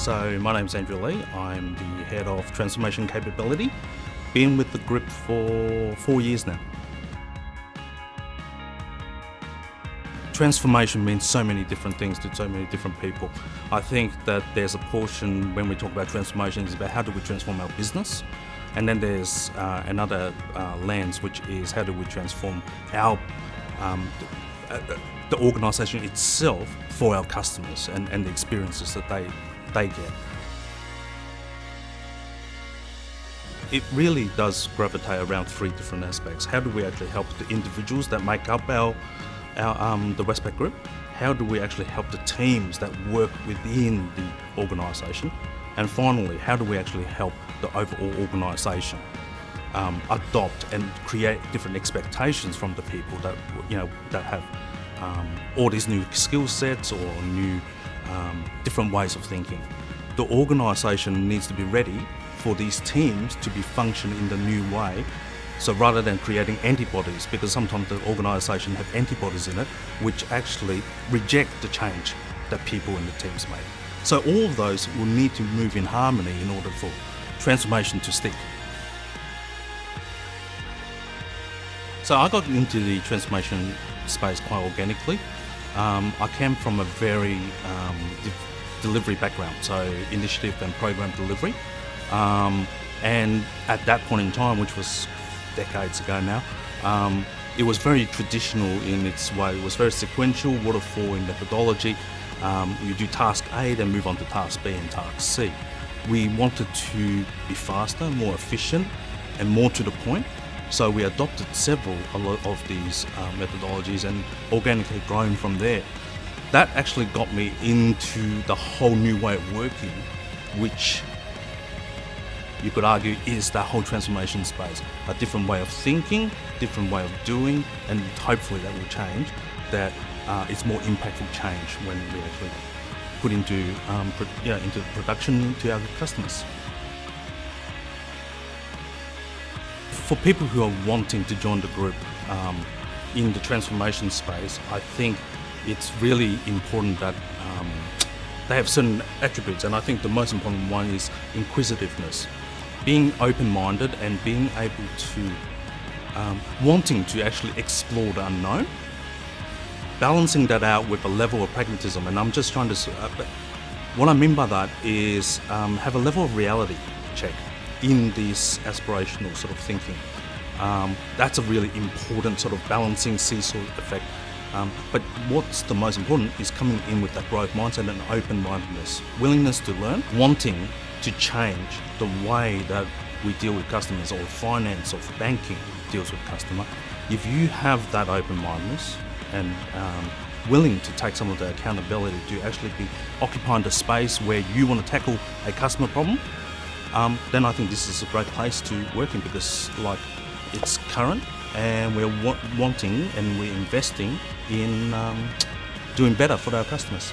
So my name's Andrew Lee. I'm the Head of Transformation Capability. Been with the group for 4 years now. Transformation means so many different things to so many different people. I think that there's a portion when we talk about transformation is about how do we transform our business, and then there's another lens which is how do we transform our the organisation itself for our customers and the experiences that they get. It really does gravitate around three different aspects. How do we actually help the individuals that make up the Westpac Group? How do we actually help the teams that work within the organisation? And finally, how do we actually help the overall organisation adopt and create different expectations from the people that that have all these new skill sets or new different ways of thinking? The organisation needs to be ready for these teams to be functioning in the new way. So rather than creating antibodies, because sometimes the organisation have antibodies in it, which actually reject the change that people in the teams make. So all of those will need to move in harmony in order for transformation to stick. So I got into the transformation space quite organically. I came from a very delivery background, so initiative and program delivery. And at that point in time, which was decades ago now, it was very traditional in its way. It was very sequential, waterfall in methodology. You do task A, then move on to task B and task C. We wanted to be faster, more efficient, and more to the point. So we adopted a lot of these methodologies and organically grown from there. That actually got me into the whole new way of working, which you could argue is the whole transformation space. A different way of thinking, different way of doing, and hopefully that will change. That it's more impactful change when we actually put into production to our customers. For people who are wanting to join the group in the transformation space, I think it's really important that they have certain attributes, and I think the most important one is inquisitiveness. Being open-minded and being able to wanting to actually explore the unknown, balancing that out with a level of pragmatism. And I'm just trying to, what I mean by that is have a level of reality check in this aspirational sort of thinking. That's a really important sort of balancing seesaw effect. But what's the most important is coming in with that growth mindset and open-mindedness, willingness to learn, wanting to change the way that we deal with customers, or finance or banking deals with customer. If you have that open-mindedness and willing to take some of the accountability to actually be occupying the space where you want to tackle a customer problem, then I think this is a great place to work in, because it's current and we're wanting and we're investing in doing better for our customers.